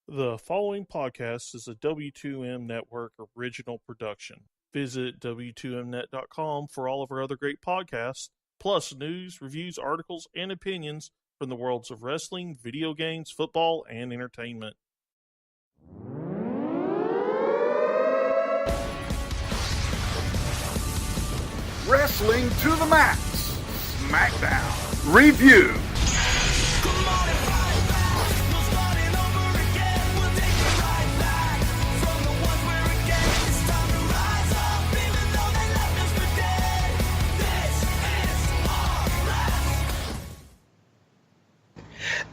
The following podcast is a W2M Network original production. Visit W2Mnet.com for all of our other great podcasts, plus news, reviews, articles, and opinions from the worlds of wrestling, video games, football, and entertainment. Wrestling to the Max Smackdown Review.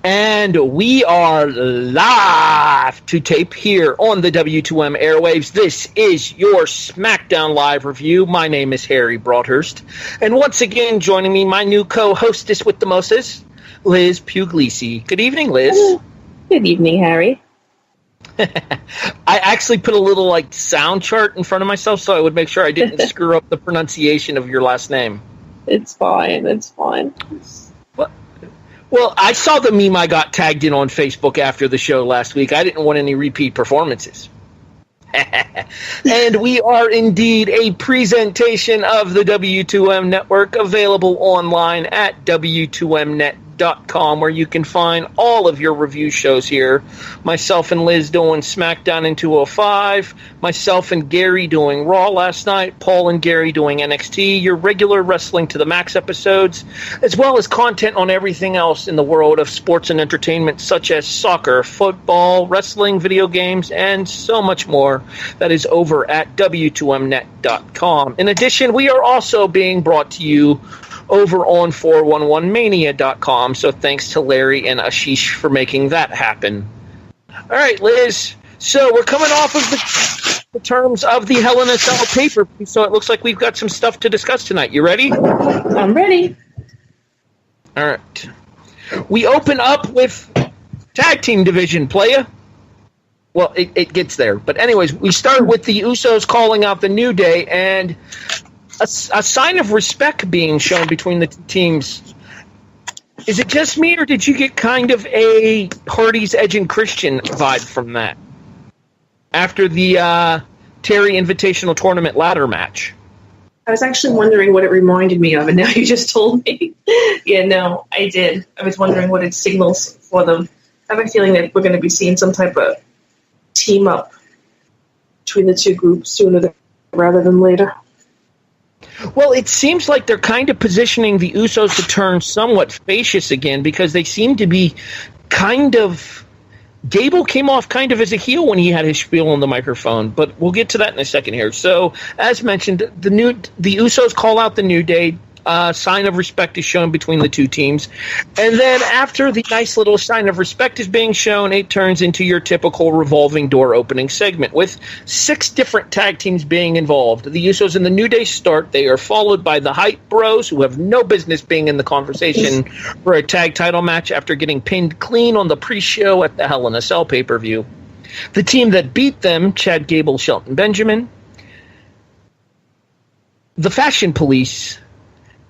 And we are live to tape here on the W2M airwaves. This is your SmackDown Live review. My name is Harry Broadhurst. And once again, joining me, my new co-hostess with the mostest, Liz Pugliese. Good evening, Liz. Good evening, Harry. I actually put a little sound chart in front of myself so I would make sure I didn't screw up the pronunciation of your last name. It's fine. Well, I saw the meme I got tagged in on Facebook after the show last week. I didn't want any repeat performances. And we are indeed a presentation of the W2M Network, available online at W2Mnet.com, where you can find all of your review shows here. Myself and Liz doing SmackDown in 205, myself and Gary doing Raw last night, Paul and Gary doing NXT, your regular Wrestling to the Max episodes, as well as content on everything else in the world of sports and entertainment, such as soccer, football, wrestling, video games, and so much more. That is over at W2Mnet.com. In addition, we are also being brought to you over on 411mania.com, so thanks to Larry and Ashish for making that happen. All right, Liz, so we're coming off of the terms of the Hell in a Cell pay-per-view, so it looks like we've got some stuff to discuss tonight. You ready? I'm ready. All right. We open up with tag team division, playa. Well, it gets there. But anyways, we start with the Usos calling out the New Day, and a sign of respect being shown between the two teams. Is it just me, or did you get kind of a Hardy's, Edge, and Christian vibe from that after the Terry Invitational Tournament ladder match? I was actually wondering what it reminded me of, and now you just told me. Yeah, no, I did. I was wondering what it signals for them. I have a feeling that we're going to be seeing some type of team up between the two groups sooner rather than later. Well, it seems like they're kind of positioning the Usos to turn somewhat facious again, because they seem to be kind of... Gable came off kind of as a heel when he had his spiel on the microphone, but we'll get to that in a second here. So, as mentioned, the Usos call out the New Day. Sign of respect is shown between the two teams. And then after the nice little sign of respect is being shown, it turns into your typical revolving door opening segment with 6 different tag teams being involved. The Usos and the New Day start. They are followed by the Hype Bros, who have no business being in the conversation for a tag title match after getting pinned clean on the pre-show at the Hell in a Cell pay-per-view. The team that beat them, Chad Gable, Shelton Benjamin, the Fashion Police,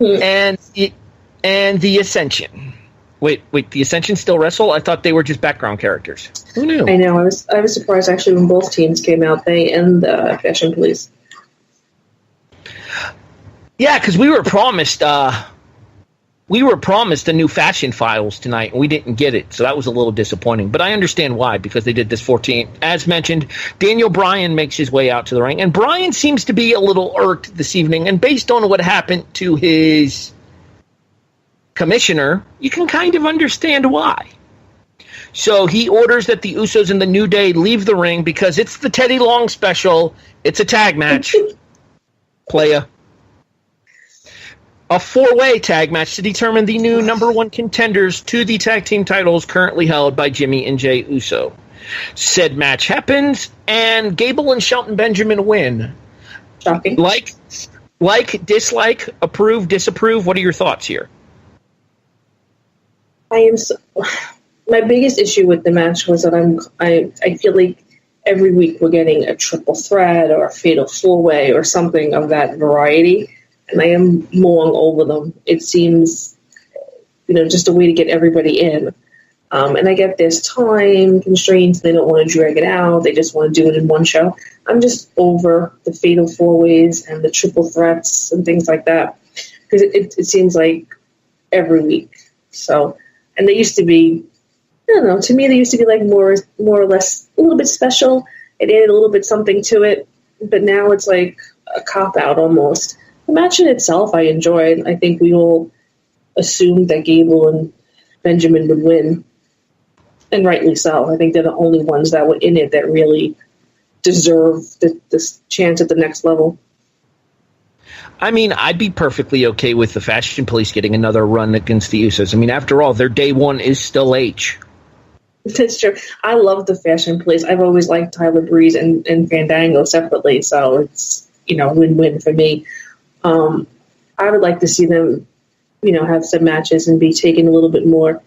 and the Ascension. Wait, the Ascension still wrestle? I thought they were just background characters. Who knew? I know. I was surprised actually when both teams came out. They and the Fashion Police. Yeah, because we were promised the new Fashion Files tonight, and we didn't get it, so that was a little disappointing. But I understand why, because they did this 14. As mentioned, Daniel Bryan makes his way out to the ring, and Bryan seems to be a little irked this evening, and based on what happened to his commissioner, you can kind of understand why. So he orders that the Usos and the New Day leave the ring because it's the Teddy Long special. It's a tag match. Playa. A 4-way tag match to determine the new number 1 contenders to the tag team titles currently held by Jimmy and Jay Uso. Said match happens, and Gable and Shelton Benjamin win. Shocking. Like, dislike, approve, disapprove. What are your thoughts here? My biggest issue with the match was that I feel like every week we're getting a triple threat or a fatal 4-way or something of that variety. And I am mulling over them. It seems, just a way to get everybody in. And I get there's time constraints. They don't want to drag it out. They just want to do it in one show. I'm just over the fatal four-ways and the triple threats and things like that. Because it seems like every week. So, and they used to be, I don't know, to me they used to be like more or less a little bit special. It added a little bit something to it. But now it's like a cop-out almost. The match in itself I enjoyed. I think we all assumed that Gable and Benjamin would win. And rightly so. I think they're the only ones that were in it that really deserve this chance at the next level. I mean, I'd be perfectly okay with the Fashion Police getting another run against the Usos. I mean, after all, their day one is still H. That's true. I love the Fashion Police. I've always liked Tyler Breeze and Fandango separately, so it's, win-win for me. I would like to see them, have some matches and be taken a little bit more,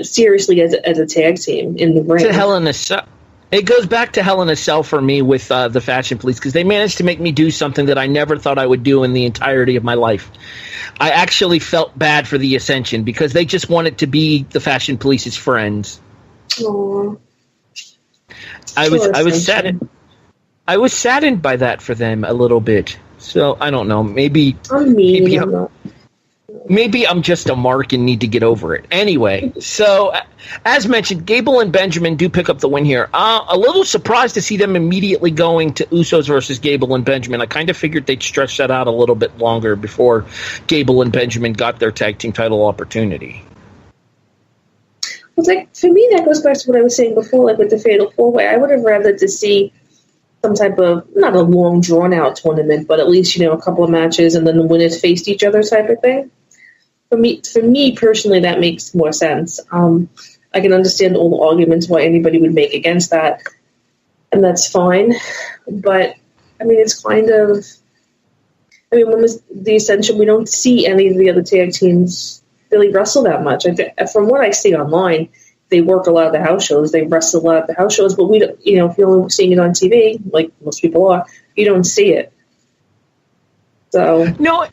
seriously as a tag team in the ring. It goes back to Hell in a Cell for me with the Fashion Police, because they managed to make me do something that I never thought I would do in the entirety of my life. I actually felt bad for the Ascension because they just wanted to be the Fashion Police's friends. Aww. I was saddened by that for them a little bit. So I don't know. Maybe I'm just a mark and need to get over it. Anyway, so as mentioned, Gable and Benjamin do pick up the win here. A little surprised to see them immediately going to Usos versus Gable and Benjamin. I kind of figured they'd stretch that out a little bit longer before Gable and Benjamin got their tag team title opportunity. Well, for me, that goes back to what I was saying before, with the Fatal 4-Way. I would have rather to see some type of, not a long, drawn-out tournament, but at least, a couple of matches and then the winners faced each other type of thing. For me personally, that makes more sense. I can understand all the arguments why anybody would make against that, and that's fine. But, it's kind of... when was the Ascension, we don't see any of the other tag teams really wrestle that much. From what I see online, they work a lot of the house shows, they wrestle a lot of the house shows, but we don't, if you're only seeing it on TV, like most people are, you don't see it. So no,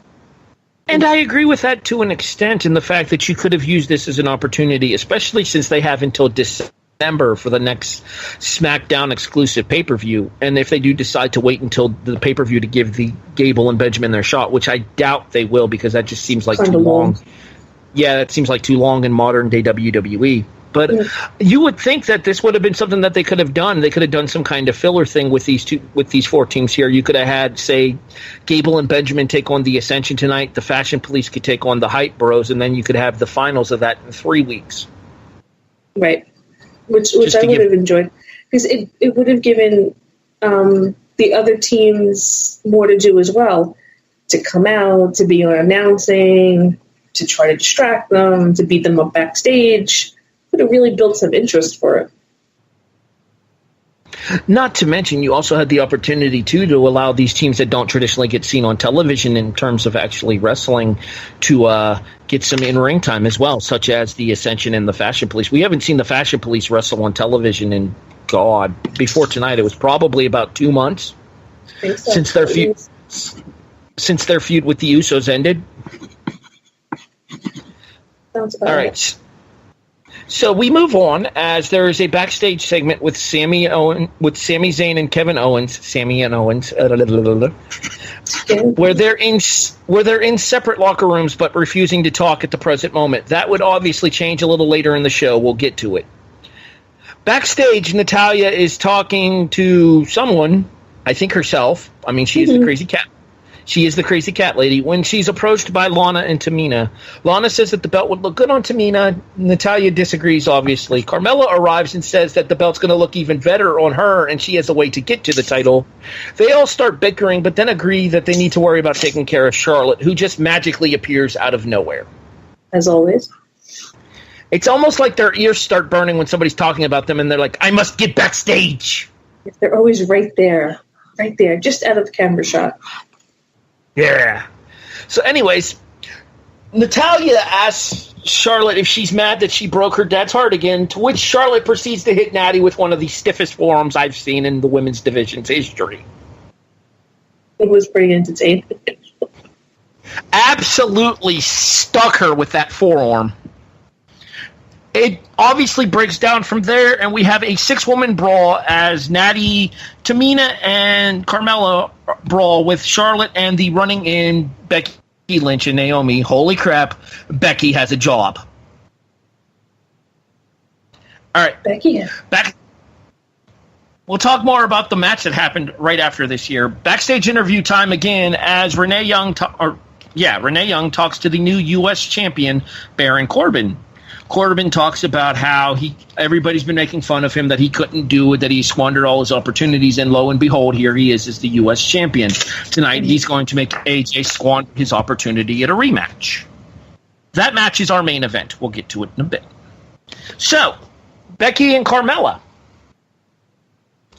and I agree with that to an extent in the fact that you could have used this as an opportunity, especially since they have until December for the next SmackDown exclusive pay-per-view. And if they do decide to wait until the pay-per-view to give the Gable and Benjamin their shot, which I doubt they will because that just seems like too long. Yeah, that seems like too long in modern-day WWE. But you would think that this would have been something that they could have done. They could have done some kind of filler thing with these four teams here. You could have had, say, Gable and Benjamin take on the Ascension tonight. The Fashion Police could take on the Hype Bros, and then you could have the finals of that in 3 weeks. Right, which I would have enjoyed, because it would have given the other teams more to do as well, to come out, to be on announcing, to try to distract them, to beat them up backstage. Would have really built some interest for it. Not to mention, you also had the opportunity, to allow these teams that don't traditionally get seen on television in terms of actually wrestling to get some in-ring time as well, such as the Ascension and the Fashion Police. We haven't seen the Fashion Police wrestle on television in, before tonight, it was probably about 2 months since their feud with the Usos ended. Sounds about all right. It. So we move on as there is a backstage segment with Sami Zayn and Kevin Owens, where they're in separate locker rooms but refusing to talk at the present moment. That would obviously change a little later in the show. We'll get to it. Backstage, Natalya is talking to someone, I think herself. She is the crazy cat. She is the crazy cat lady. When she's approached by Lana and Tamina, Lana says that the belt would look good on Tamina. Natalya disagrees, obviously. Carmella arrives and says that the belt's going to look even better on her, and she has a way to get to the title. They all start bickering, but then agree that they need to worry about taking care of Charlotte, who just magically appears out of nowhere. As always. It's almost like their ears start burning when somebody's talking about them, and they're like, I must get backstage. They're always right there, just out of the camera shot. Yeah. So anyways, Natalya asks Charlotte if she's mad that she broke her dad's heart again, to which Charlotte proceeds to hit Natty with one of the stiffest forearms I've seen in the women's division's history. It was pretty entertaining. Absolutely stuck her with that forearm. it obviously breaks down from there, and we have a 6-woman brawl as Natty, Tamina, and Carmella brawl with Charlotte and the running in Becky Lynch and Naomi. Holy crap, Becky has a job. All right. Becky. We'll talk more about the match that happened right after this year. Backstage interview time again as Renee Young talks to the new U.S. champion, Baron Corbin. Corbin talks about how everybody's been making fun of him, that he couldn't do it, that he squandered all his opportunities, and lo and behold, here he is as the U.S. champion. Tonight, he's going to make AJ squander his opportunity at a rematch. That match is our main event. We'll get to it in a bit. So, Becky and Carmella.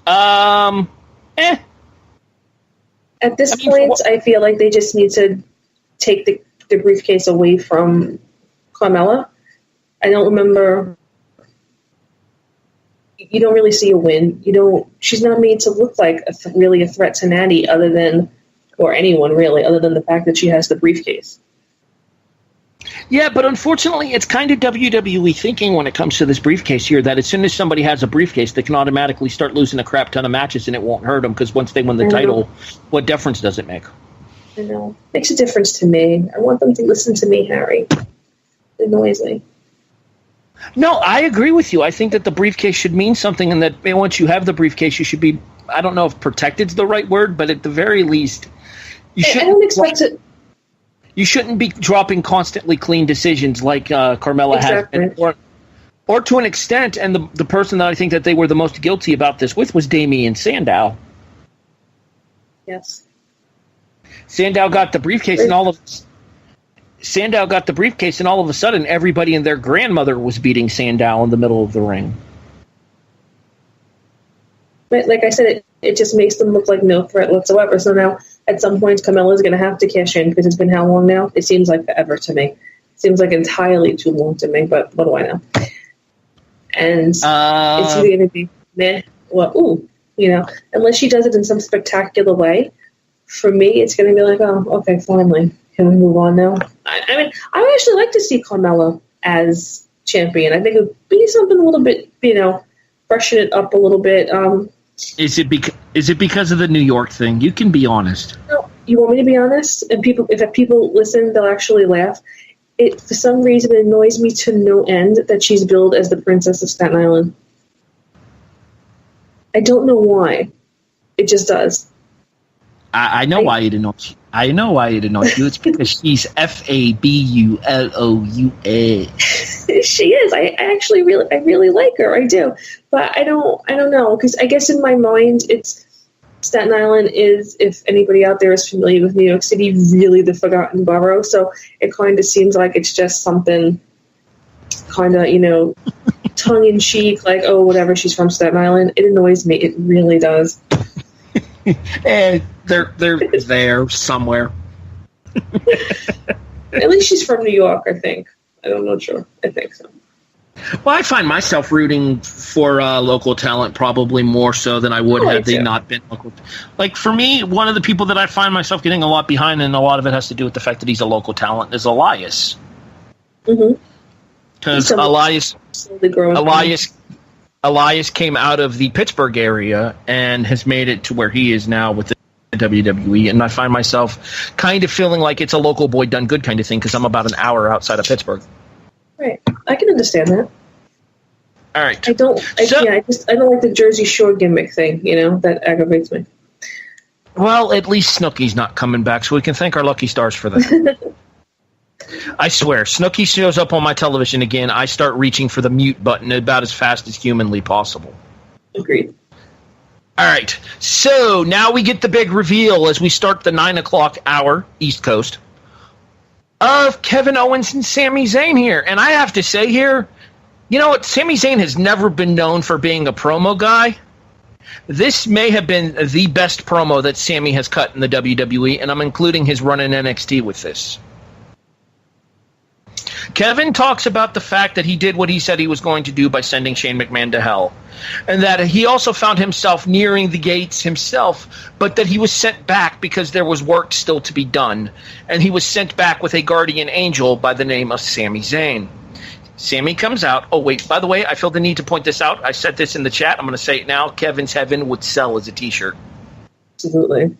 At this point, I feel like they just need to take the briefcase away from Carmella. I don't remember. You don't really see a win. She's not made to look like really a threat to Natty, or anyone really, other than the fact that she has the briefcase. Yeah, but unfortunately, it's kind of WWE thinking when it comes to this briefcase here, that as soon as somebody has a briefcase, they can automatically start losing a crap ton of matches, and it won't hurt them, because once they win the title, what difference does it make? I know. Makes a difference to me. I want them to listen to me, Harry. It annoys me. No, I agree with you. I think that the briefcase should mean something, and that once you have the briefcase, you should be, I don't know if protected's the right word, but at the very least, I don't expect it. You shouldn't be dropping constantly clean decisions like Carmella has been, or to an extent, and the person that I think that they were the most guilty about this with was Damien Sandow. Yes. Sandow got the briefcase, and all of a sudden, everybody and their grandmother was beating Sandow in the middle of the ring. But like I said, it just makes them look like no threat whatsoever. So now, at some point, Carmella's going to have to cash in, because it's been how long now? It seems like forever to me. It seems like entirely too long to me, but what do I know? And it's either going to be meh, unless she does it in some spectacular way. For me, it's going to be like, oh, okay, finally. Can we move on now? I mean, I would actually like to see Carmella as champion. I think it would be something a little bit, freshen it up a little bit. Is it because of the New York thing? You can be honest. No, you want me to be honest? And if people listen, they'll actually laugh. For some reason, it annoys me to no end that she's billed as the Princess of Staten Island. I don't know why. It just does. I know why it annoys you. I know why it annoys you. It's because she's Fabuloua. She is. I actually really like her. I do, but I don't know, because I guess in my mind, it's Staten Island is, if anybody out there is familiar with New York City, really the forgotten borough. So it kind of seems like it's just something kind of tongue in cheek, like, oh, whatever. She's from Staten Island. It annoys me. It really does. And they're there somewhere. At least she's from New York, I think. I'm not sure. I think so. Well, I find myself rooting for local talent probably more so than I would had they not been local. Like, for me, one of the people that I find myself getting a lot behind, and a lot of it has to do with the fact that he's a local talent, is Elias. Mm-hmm. Because Elias came out of the Pittsburgh area and has made it to where he is now with the WWE, and I find myself kind of feeling like it's a local boy done good kind of thing, because I'm about an hour outside of Pittsburgh. Right, I can understand that. All right, I don't like the Jersey Shore gimmick thing. That aggravates me. Well, at least Snooki's not coming back, so we can thank our lucky stars for that. I swear, Snooki shows up on my television again, I start reaching for the mute button about as fast as humanly possible. Agreed. All right, so now we get the big reveal as we start the 9 o'clock hour, East Coast, of Kevin Owens and Sami Zayn here. And I have to say here, you know what? Sami Zayn has never been known for being a promo guy. This may have been the best promo that Sami has cut in the WWE, and I'm including his run in NXT with this. Kevin talks about the fact that he did what he said he was going to do by sending Shane McMahon to hell, and that he also found himself nearing the gates himself, but that he was sent back because there was work still to be done, and he was sent back with a guardian angel by the name of Sami Zayn. Sami comes out. Oh, wait, by the way, I feel the need to point this out. I said this in the chat. I'm going to say it now. Kevin's Heaven would sell as a T-shirt. Absolutely.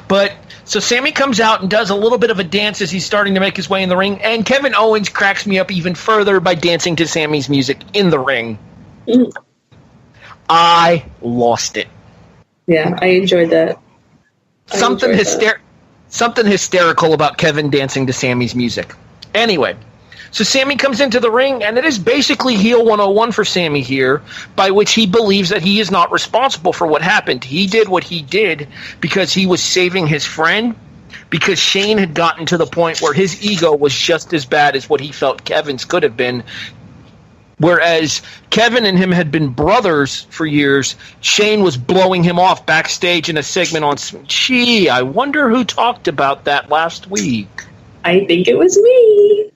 But, so Sami comes out and does a little bit of a dance as he's starting to make his way in the ring, and Kevin Owens cracks me up even further by dancing to Sami's music in the ring. Mm. I lost it. Yeah, I enjoyed that. Something hysterical about Kevin dancing to Sami's music. Anyway, so Sami comes into the ring, and it is basically heel 101 for Sami here, by which he believes that he is not responsible for what happened. He did what he did because he was saving his friend, because Shane had gotten to the point where his ego was just as bad as what he felt Kevin's could have been. Whereas Kevin and him had been brothers for years, Shane was blowing him off backstage in a segment on... Gee, I wonder who talked about that last week. I think it was me.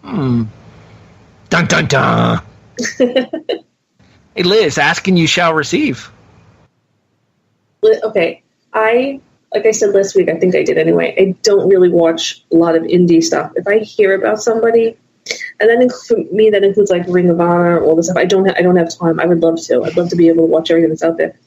Dun, dun, dun. Hey, Liz, asking you shall receive. Okay, like I said last week, I think I did anyway, I don't really watch a lot of indie stuff. If I hear about somebody... And then for me, that includes like Ring of Honor, all this stuff. I don't have time. I would love to. I'd love to be able to watch everything that's out there.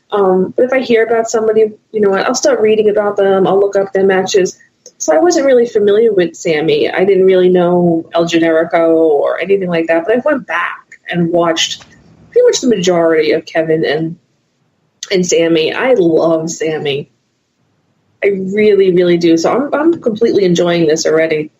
But if I hear about somebody, you know what, I'll start reading about them. I'll look up their matches. So I wasn't really familiar with Sami. I didn't really know El Generico or anything like that. But I went back and watched pretty much the majority of Kevin and Sami. I love Sami. I really, really do. So I'm completely enjoying this already.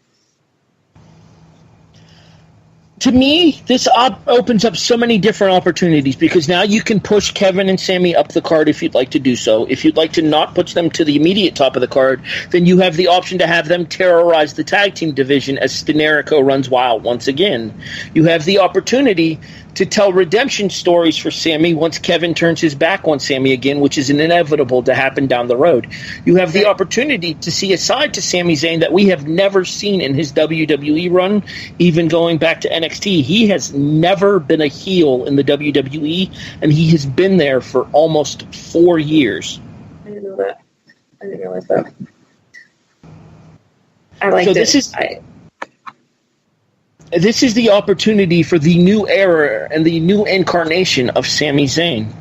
To me, this opens up so many different opportunities because now you can push Kevin and Sami up the card if you'd like to do so. If you'd like to not push them to the immediate top of the card, then you have the option to have them terrorize the tag team division as Generico runs wild once again. You have the opportunity to tell redemption stories for Sami once Kevin turns his back on Sami again, which is inevitable to happen down the road. You have the opportunity to see a side to Sami Zayn that we have never seen in his WWE run, even going back to NXT. He has never been a heel in the WWE, and he has been there for almost 4 years. I didn't know that. I didn't realize that. I like this. This is the opportunity for the new era and the new incarnation of Sami Zayn.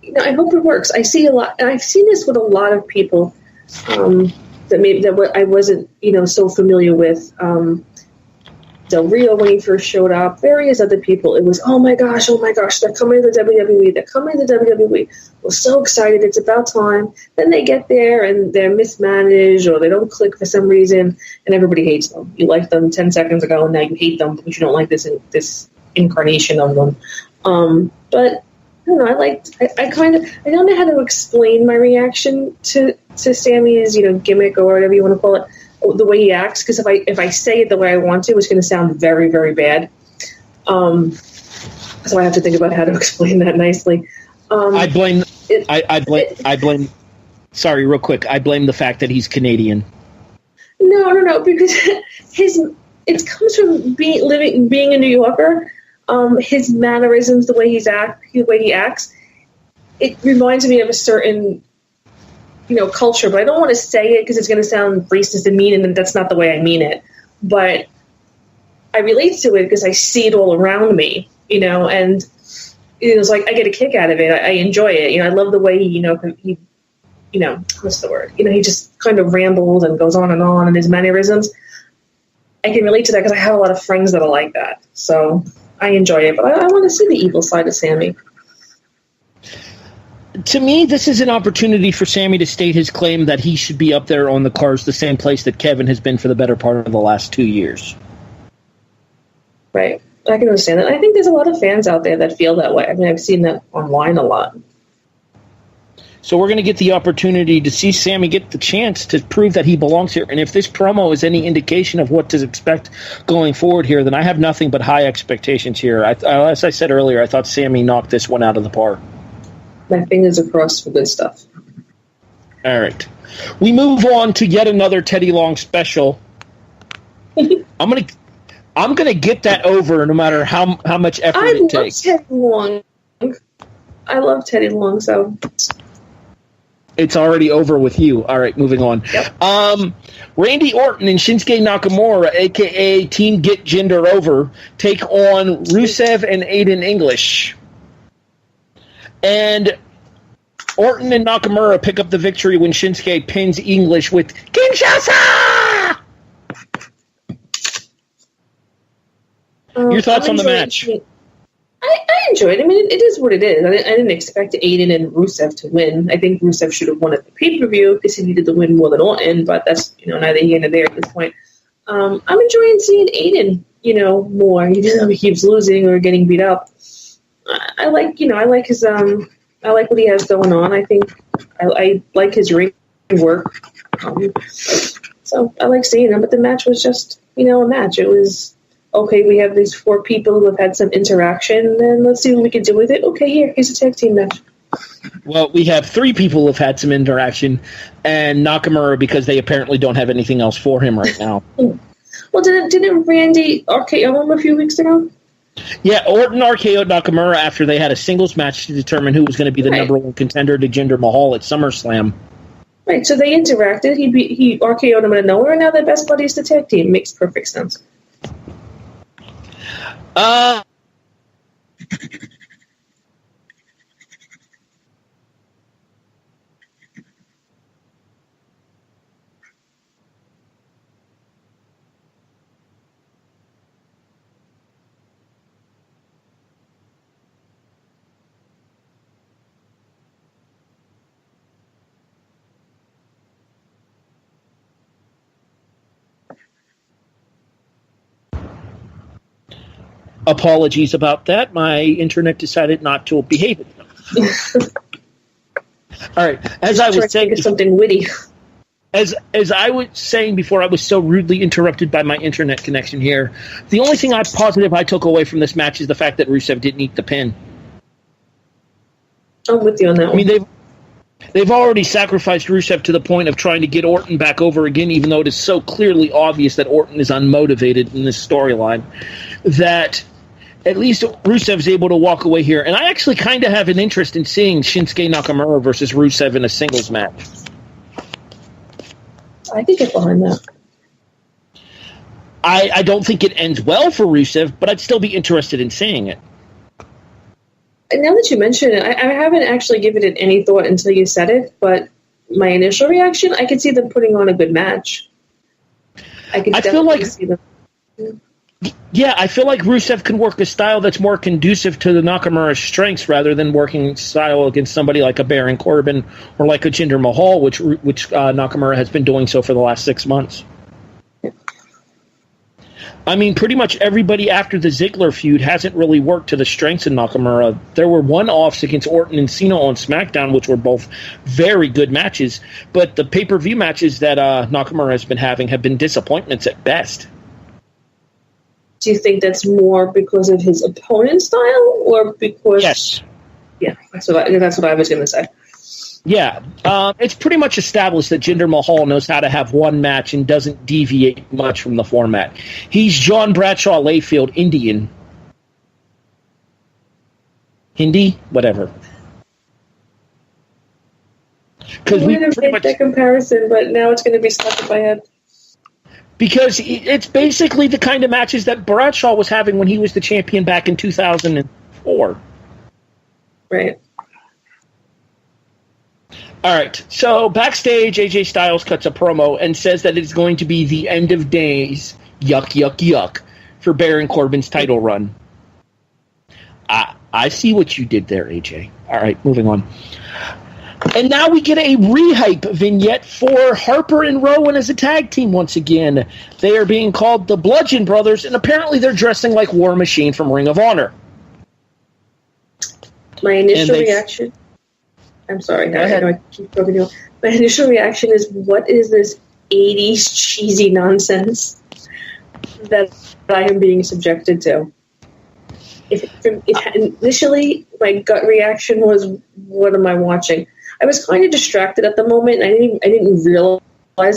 You know, I hope it works. I see a lot, and I've seen this with a lot of people that I wasn't, so familiar with. Del Rio when he first showed up, various other people. It was, oh my gosh, they're coming to the WWE. We're so excited, it's about time. Then they get there and they're mismanaged or they don't click for some reason, and everybody hates them. You liked them 10 seconds ago, and now you hate them because you don't like this incarnation of them. But I don't know. I don't know how to explain my reaction to Sami's, gimmick or whatever you want to call it. The way he acts, because if I say it the way I want to, it's going to sound very, very bad. So I have to think about how to explain that nicely. I blame. Sorry, real quick. I blame the fact that he's Canadian. No, because it comes from being a New Yorker. His mannerisms, the way he acts, it reminds me of a certain culture, but I don't want to say it because it's going to sound racist and mean, and that's not the way I mean it. But I relate to it because I see it all around me, and it's like I get a kick out of it. I enjoy it. I love the way he what's the word? He just kind of rambles and goes on and his mannerisms. I can relate to that because I have a lot of friends that are like that. So I enjoy it, but I want to see the evil side of Sami. To me, this is an opportunity for Sami to state his claim that he should be up there on the cards, the same place that Kevin has been for the better part of the last 2 years. Right. I can understand that. I think there's a lot of fans out there that feel that way. I mean, I've seen that online a lot. So we're going to get the opportunity to see Sami get the chance to prove that he belongs here. And if this promo is any indication of what to expect going forward here, then I have nothing but high expectations here. As I said earlier, I thought Sami knocked this one out of the park. My fingers are crossed for good stuff. All right. We move on to yet another Teddy Long special. I'm gonna get that over no matter how much effort it takes. I love Teddy Long, so It's already over with you. All right, moving on. Yep. Randy Orton and Shinsuke Nakamura, a.k.a. Team Get Gender Over, take on Rusev and Aiden English. And Orton and Nakamura pick up the victory when Shinsuke pins English with Kinshasa! Your thoughts on the match? I enjoyed it. I mean, it is what it is. I didn't expect Aiden and Rusev to win. I think Rusev should have won at the pay-per-view because he needed to win more than Orton, but that's, neither here nor there at this point. I'm enjoying seeing Aiden, more, even though he keeps losing or getting beat up. I like his, I like what he has going on. I think I like his ring work. So I like seeing him, but the match was just, a match. It was, okay, we have these 4 people who have had some interaction, and let's see what we can do with it. Okay, here's a tag team match. Well, we have 3 people who have had some interaction, and Nakamura, because they apparently don't have anything else for him right now. Well, didn't Randy RKO him a few weeks ago? Yeah, Orton RKO'd Nakamura after they had a singles match to determine who was going to be the number 1 contender to Jinder Mahal at SummerSlam. Right, so they interacted. He RKO'd him out of nowhere, and now they're best buddies to tag team. Makes perfect sense. Apologies about that. My internet decided not to behave itself. All right. As I was saying, something witty. As I was saying before, I was so rudely interrupted by my internet connection here. The only thing I'm positive I took away from this match is the fact that Rusev didn't eat the pin. I'm with you on that one. I mean, they've already sacrificed Rusev to the point of trying to get Orton back over again, even though it is so clearly obvious that Orton is unmotivated in this storyline, that at least Rusev's able to walk away here. And I actually kind of have an interest in seeing Shinsuke Nakamura versus Rusev in a singles match. I can get behind that. I don't think it ends well for Rusev, but I'd still be interested in seeing it. And now that you mention it, I haven't actually given it any thought until you said it, but my initial reaction, I could see them putting on a good match. I feel like see them. Yeah, I feel like Rusev can work a style that's more conducive to the Nakamura's strengths rather than working style against somebody like a Baron Corbin or like a Jinder Mahal, which Nakamura has been doing so for the last 6 months. I mean, pretty much everybody after the Ziggler feud hasn't really worked to the strengths of Nakamura. There were one-offs against Orton and Cena on SmackDown, which were both very good matches, but the pay-per-view matches that Nakamura has been having have been disappointments at best. Do you think that's more because of his opponent's style, or because? Yes. Yeah, that's what I was going to say. Yeah, it's pretty much established that Jinder Mahal knows how to have one match and doesn't deviate much from the format. He's John Bradshaw Layfield, Indian. Hindi? Whatever. Because we pretty much that comparison, but now it's going to be stuck in my head. Because it's basically the kind of matches that Bradshaw was having when he was the champion back in 2004. Right. All right, so backstage, AJ Styles cuts a promo and says that it's going to be the end of days, yuck, yuck, yuck, for Baron Corbin's title run. I see what you did there, AJ. All right, moving on. And now we get a rehype vignette for Harper and Rowan as a tag team once again. They are being called the Bludgeon Brothers, and apparently they're dressing like War Machine from Ring of Honor. My initial reaction... I'm sorry, I keep talking to you. My initial reaction is, what is this 80s cheesy nonsense that I am being subjected to? Initially, my gut reaction was, what am I watching? I was kind of distracted at the moment. I didn't realize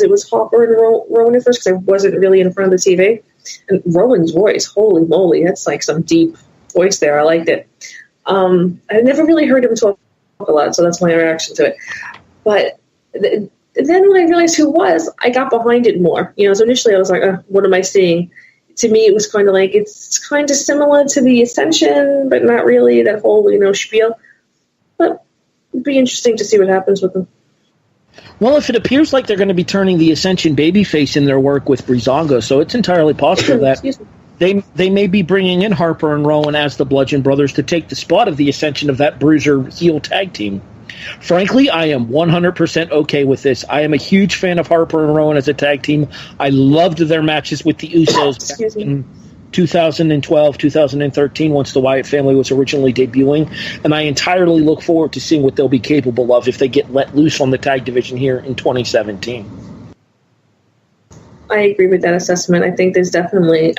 it was Harper and Rowan at first because I wasn't really in front of the TV. And Rowan's voice, holy moly, that's like some deep voice there. I liked it. I never really heard him talk a lot, so that's my reaction to it. But then when I realized who it was, I got behind it more. So initially I was like, what am I seeing? To me, it was kind of like, it's kind of similar to the Ascension, but not really, that whole, spiel. But it'd be interesting to see what happens with them. Well, if it appears like they're going to be turning the Ascension babyface in their work with Breezango, so it's entirely possible that they may be bringing in Harper and Rowan as the Bludgeon Brothers to take the spot of the Ascension of that Bruiser heel tag team. Frankly, I am 100% okay with this. I am a huge fan of Harper and Rowan as a tag team. I loved their matches with the Usos back in 2012, 2013, once the Wyatt family was originally debuting, and I entirely look forward to seeing what they'll be capable of if they get let loose on the tag division here in 2017. I agree with that assessment. I think there's definitely...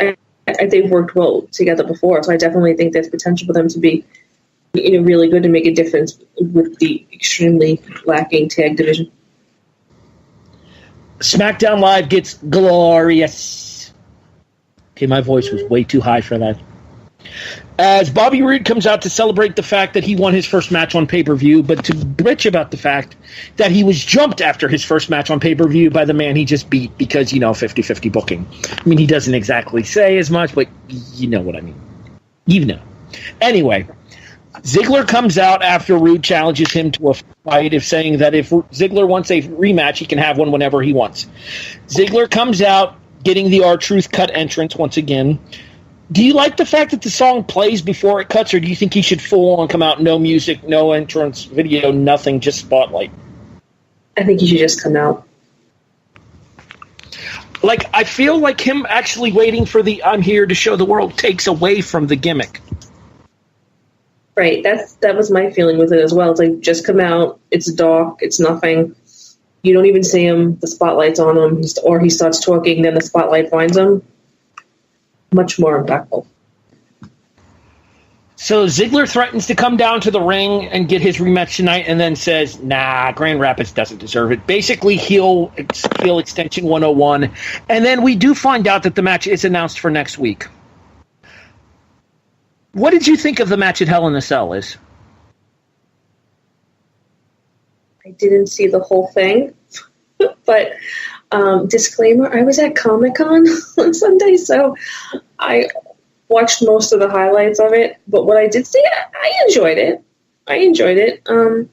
they've worked well together before, so I definitely think there's potential for them to be really good to make a difference with the extremely lacking tag division. SmackDown Live gets glorious. Okay, my voice was way too high for that. As Bobby Roode comes out to celebrate the fact that he won his first match on pay-per-view, but to bitch about the fact that he was jumped after his first match on pay-per-view by the man he just beat because, 50-50 booking. I mean, he doesn't exactly say as much, but you know what I mean. Anyway, Ziggler comes out after Roode challenges him to a fight, saying that if Ziggler wants a rematch, he can have one whenever he wants. Ziggler comes out, getting the R-Truth cut entrance once again. Do you like the fact that the song plays before it cuts, or do you think he should full on come out, no music, no entrance video, nothing, just spotlight? I think he should just come out. I feel like him actually waiting for the "I'm here to show the world" takes away from the gimmick. Right, that was my feeling with it as well. It's like, just come out, it's dark, it's nothing. You don't even see him, the spotlight's on him, or he starts talking, then the spotlight finds him. Much more impactful. So Ziggler threatens to come down to the ring and get his rematch tonight, and then says, nah, Grand Rapids doesn't deserve it. Basically, heel extension 101. And then we do find out that the match is announced for next week. What did you think of the match at Hell in a Cell, Liz? I didn't see the whole thing, but disclaimer, I was at Comic-Con on Sunday, so I watched most of the highlights of it, but what I did see, I enjoyed it. I haven't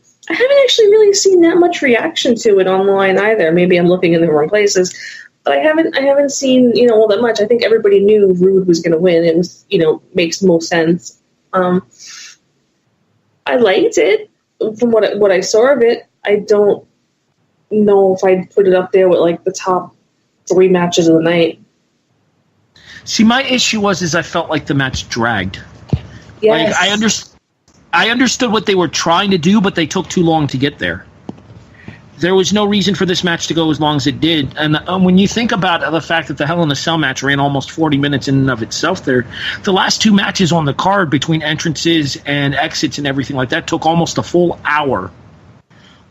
actually really seen that much reaction to it online either. Maybe I'm looking in the wrong places, but I haven't seen, all that much. I think everybody knew Roode was going to win. It was, makes most sense. I liked it from what I saw of it. I don't know if I'd put it up there with the top 3 matches of the night. See, my issue was I felt like the match dragged. Yes. I understood what they were trying to do, but they took too long to get there. There was no reason for this match to go as long as it did. And when you think about the fact that the Hell in a Cell match ran almost 40 minutes in and of itself there, the last 2 matches on the card between entrances and exits and everything like that took almost a full hour,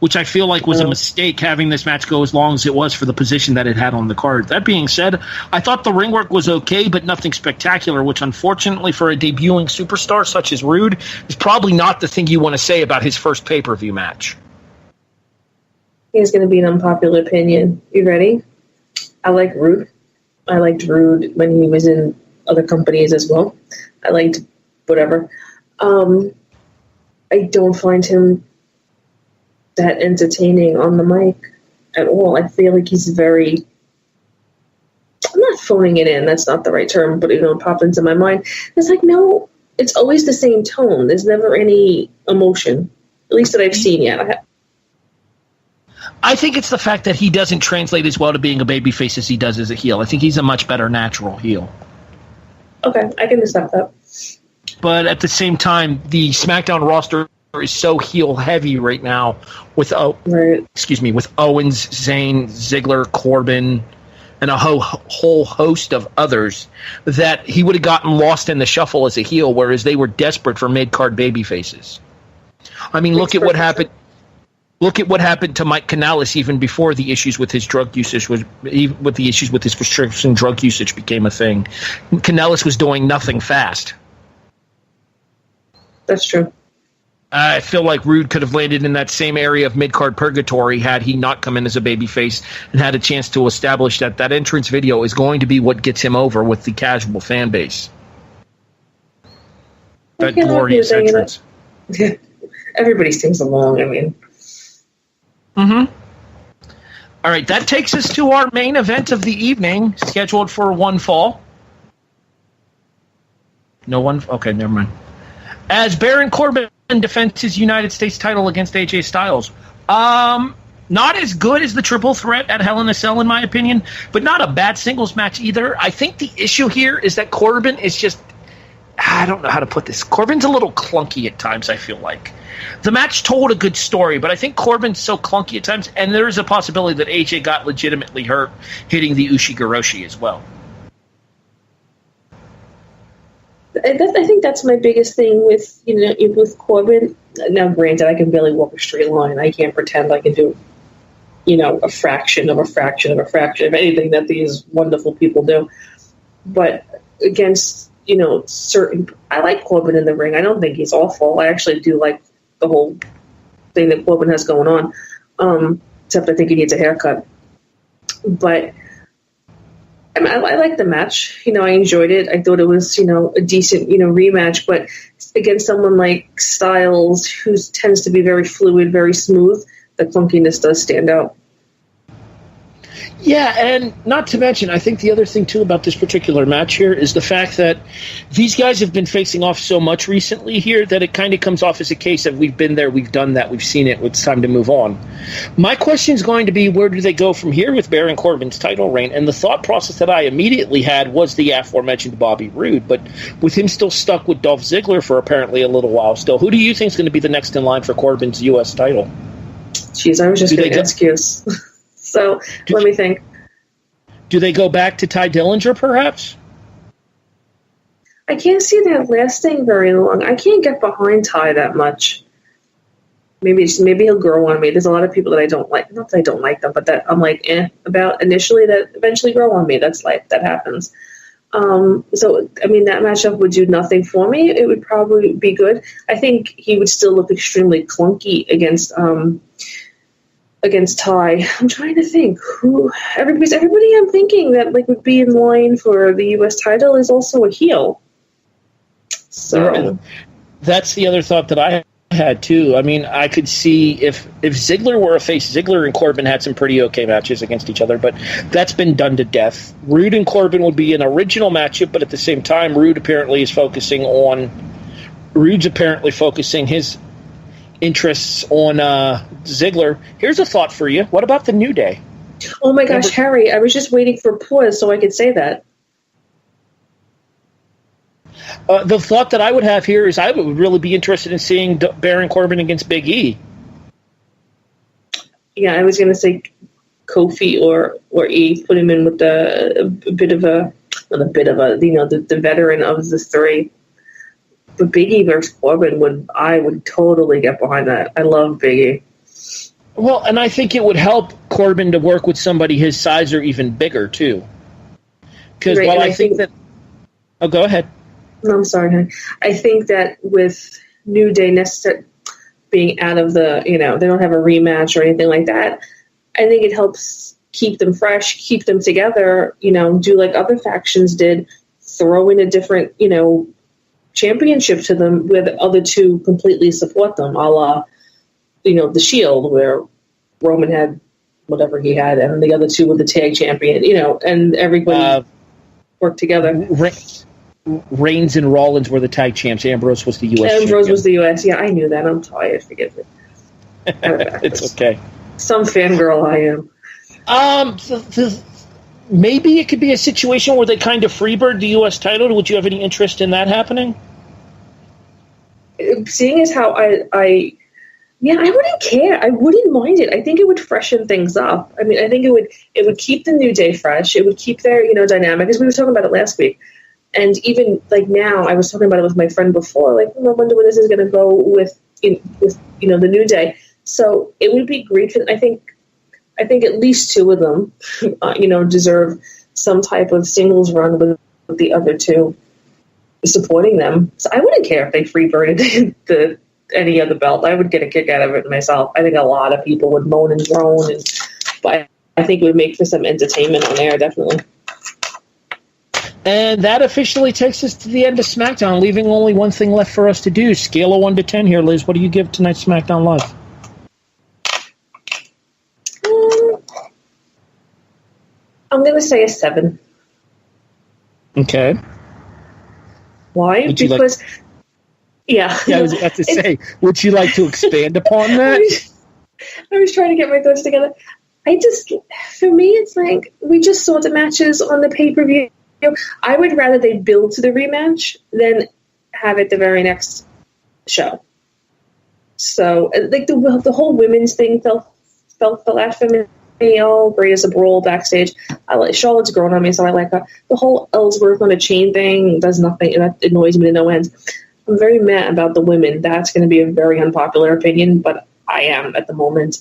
which I feel like was a mistake, having this match go as long as it was for the position that it had on the card. That being said, I thought the ring work was okay, but nothing spectacular, which unfortunately for a debuting superstar such as Roode is probably not the thing you want to say about his first pay-per-view match. Here's going to be an unpopular opinion. You ready? I like Roode. I liked Roode when he was in other companies as well. I liked whatever. I don't find him that entertaining on the mic at all. I feel like he's very... I'm not phoning it in. That's not the right term, but it popped into my mind. It's like, no, it's always the same tone. There's never any emotion, at least that I've seen yet. I think it's the fact that he doesn't translate as well to being a babyface as he does as a heel. I think he's a much better natural heel. Okay, I can accept that. But at the same time, the SmackDown roster is so heel heavy right now with Owens, Zayn, Ziggler, Corbin, and a whole host of others that he would have gotten lost in the shuffle as a heel, whereas they were desperate for mid-card babyfaces. I mean, look at what happened. Look at what happened to Mike Kanellis even before the issues with his drug usage with the issues with his prescription drug usage became a thing. Kanellis was doing nothing fast. That's true. I feel like Rude could have landed in that same area of mid-card purgatory had he not come in as a babyface and had a chance to establish that that entrance video is going to be what gets him over with the casual fan base. That glorious entrance. Everybody sings along, I mean. Mm-hmm. All right, that takes us to our main event of the evening, scheduled for one fall. No one? Okay, never mind. As Baron Corbin defends his United States title against AJ Styles. Not as good as the triple threat at Hell in a Cell, in my opinion, but not a bad singles match either. I think the issue here is that Corbin is just... I don't know how to put this. Corbin's a little clunky at times, I feel like. The match told a good story, but I think Corbin's so clunky at times, and there is a possibility that AJ got legitimately hurt hitting the Ushigoroshi as well. I think that's my biggest thing with Corbin. Now, granted, I can barely walk a straight line. I can't pretend I can do, a fraction of a fraction of a fraction of anything that these wonderful people do. But against, certain... I like Corbin in the ring. I don't think he's awful. I actually do like the whole thing that Corbin has going on, except I think he needs a haircut. But... I like the match. I enjoyed it. I thought it was, a decent, rematch. But against someone like Styles, who tends to be very fluid, very smooth, the clunkiness does stand out. Yeah, and not to mention, I think the other thing, too, about this particular match here is the fact that these guys have been facing off so much recently here that it kind of comes off as a case of we've been there, we've done that, we've seen it, it's time to move on. My question is going to be, where do they go from here with Baron Corbin's title reign? And the thought process that I immediately had was the aforementioned Bobby Roode, but with him still stuck with Dolph Ziggler for apparently a little while still, who do you think is going to be the next in line for Corbin's U.S. title? Jeez, I was just going to ask you. So, let me think. Do they go back to Ty Dillinger, perhaps? I can't see that lasting very long. I can't get behind Ty that much. Maybe he'll grow on me. There's a lot of people that I don't like. Not that I don't like them, but that I'm like, about initially, that eventually grow on me. That's life. That happens. So, I mean, that matchup would do nothing for me. It would probably be good. I think he would still look extremely clunky against Ty. I'm trying to think who everybody I'm thinking that would be in line for the U.S. title is also a heel. So that's the other thought that I had too. I mean, I could see if Ziggler were a face, Ziggler and Corbin had some pretty okay matches against each other, but that's been done to death. Roode and Corbin would be an original matchup, but at the same time, Roode apparently is focusing his interests on Ziggler. Here's a thought for you. What about the New Day? Oh my gosh, Harry, I was just waiting for a pause so I could say that. The thought that I would have here is I would really be interested in seeing Baron Corbin against Big E. Yeah, I was going to say Kofi or E. Put him in with the veteran of the three. But Big E versus Corbin I would totally get behind that. I love Big E. Well, and I think it would help Corbin to work with somebody his size or even bigger too. Because while I think that, go ahead. No, I'm sorry, honey. I think that with New Day being out of the, they don't have a rematch or anything like that, I think it helps keep them fresh, keep them together, do like other factions did, throw in a different, championship to them where the other two completely support them, a la, the Shield, where Roman had whatever he had, and the other two were the tag champion, and everybody worked together. Reigns and Rollins were the tag champs. Ambrose was the U.S. Ambrose champion. Was the U.S. Yeah, I knew that. I'm tired. Forgive me. It's okay. Some fangirl I am. Maybe it could be a situation where they kind of freebird the U.S. title. Would you have any interest in that happening? Seeing as how I wouldn't care. I wouldn't mind it. I think it would freshen things up. I mean, I think it would keep the New Day fresh. It would keep their, dynamic, as we were talking about it last week. And even like now, I was talking about it with my friend before. Like, I wonder where this is going to go with the New Day. So it would be great. I think at least two of them, deserve some type of singles run with the other two supporting them. So I wouldn't care if they freebirded the any other belt. I would get a kick out of it myself. I think a lot of people would moan and groan, but I think it would make for some entertainment on air, definitely. And that officially takes us to the end of SmackDown, leaving only one thing left for us to do. Scale of 1 to 10 here, Liz. What do you give tonight's SmackDown Live? I'm going to say a 7. Okay. Why? Because, yeah. I was about to say, would you like to expand upon that? I was trying to get my thoughts together. For me, it's like, we just saw the matches on the pay-per-view. I would rather they build to the rematch than have it the very next show. So, like, the whole women's thing felt flat for me. Oh, great as a brawl backstage. Charlotte's grown on me, so I like her. The whole Ellsworth on a chain thing does nothing, and that annoys me to no end. I'm very mad about the women. That's going to be a very unpopular opinion, but I am at the moment.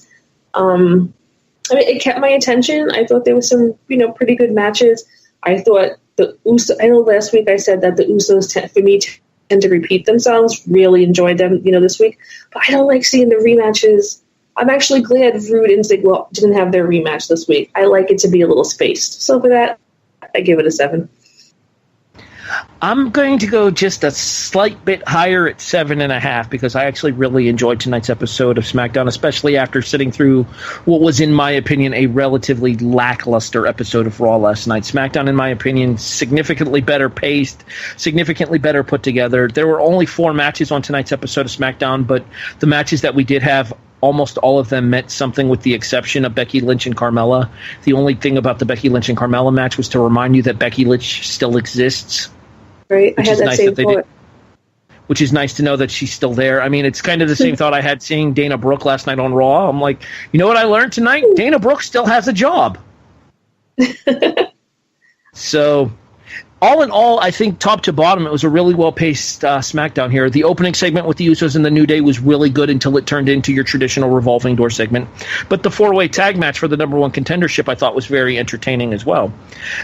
It kept my attention. I thought there was some, pretty good matches. I thought I know last week I said that the Usos, for me, tend to repeat themselves. Really enjoyed them, this week. But I don't like seeing the rematches. I'm actually glad Rude and Ziggler didn't have their rematch this week. I like it to be a little spaced. So for that, I give it a 7. I'm going to go just a slight bit higher at 7.5 because I actually really enjoyed tonight's episode of SmackDown, especially after sitting through what was, in my opinion, a relatively lackluster episode of Raw last night. SmackDown, in my opinion, significantly better paced, significantly better put together. There were only 4 matches on tonight's episode of SmackDown, but the matches that we did have, almost all of them meant something with the exception of Becky Lynch and Carmella. The only thing about the Becky Lynch and Carmella match was to remind you that Becky Lynch still exists. Right, I had that same thought. Which is nice to know that she's still there. I mean, it's kind of the same thought I had seeing Dana Brooke last night on Raw. I'm like, you know what I learned tonight? Dana Brooke still has a job. So, all in all, I think top to bottom, it was a really well-paced SmackDown here. The opening segment with the Usos and the New Day was really good until it turned into your traditional revolving door segment. But the 4-way tag match for the number 1 contendership I thought was very entertaining as well.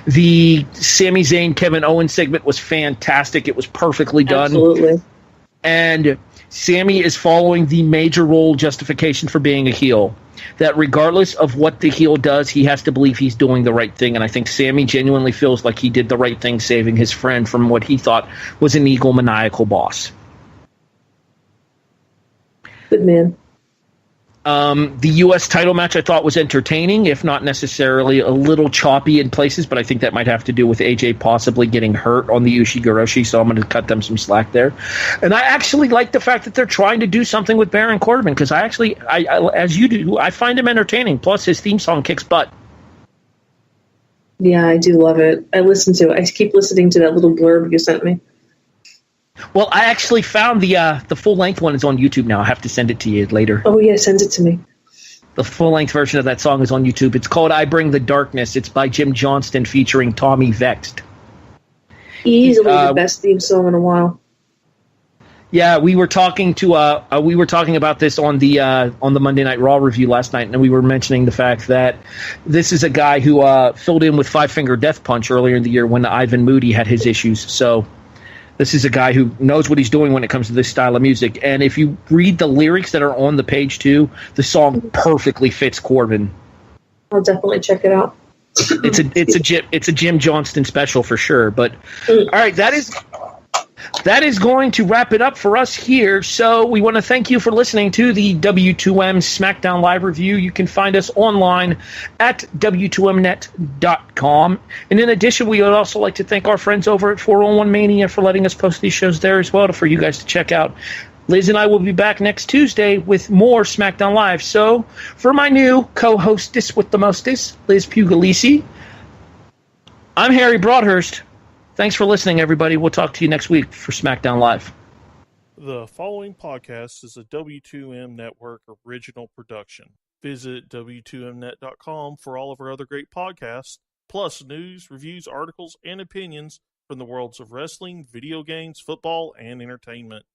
The Sami Zayn, Kevin Owens segment was fantastic. It was perfectly done. Absolutely. And Sami is following the major role justification for being a heel. That regardless of what the heel does, he has to believe he's doing the right thing. And I think Sami genuinely feels like he did the right thing, saving his friend from what he thought was an egomaniacal boss. Good man. The U.S. title match I thought was entertaining, if not necessarily a little choppy in places, but I think that might have to do with AJ possibly getting hurt on the Ushigoroshi, so I'm going to cut them some slack there. And I actually like the fact that they're trying to do something with Baron Corbin, because I as you do, I find him entertaining, plus his theme song kicks butt. Yeah, I do love it. I keep listening to that little blurb you sent me. Well, I actually found the full-length one is on YouTube now. I have to send it to you later. Oh, yeah, send it to me. The full-length version of that song is on YouTube. It's called I Bring the Darkness. It's by Jim Johnston featuring Tommy Vext. Easily the best theme song in a while. Yeah, we were talking about this on the Monday Night Raw review last night, and we were mentioning the fact that this is a guy who filled in with Five Finger Death Punch earlier in the year when Ivan Moody had his issues. So this is a guy who knows what he's doing when it comes to this style of music. And if you read the lyrics that are on the page too, the song perfectly fits Corbin. I'll definitely check it out. It's a Jim Johnston special for sure. But all right, that is going to wrap it up for us here. So we want to thank you for listening to the W2M SmackDown Live review. You can find us online at W2Mnet.com. And in addition, we would also like to thank our friends over at 401 Mania for letting us post these shows there as well for you guys to check out. Liz and I will be back next Tuesday with more SmackDown Live. So for my new co-hostess with the mostest, Liz Pugliese, I'm Harry Broadhurst. Thanks for listening, everybody. We'll talk to you next week for SmackDown Live. The following podcast is a W2M Network original production. Visit W2Mnet.com for all of our other great podcasts, plus news, reviews, articles, and opinions from the worlds of wrestling, video games, football, and entertainment.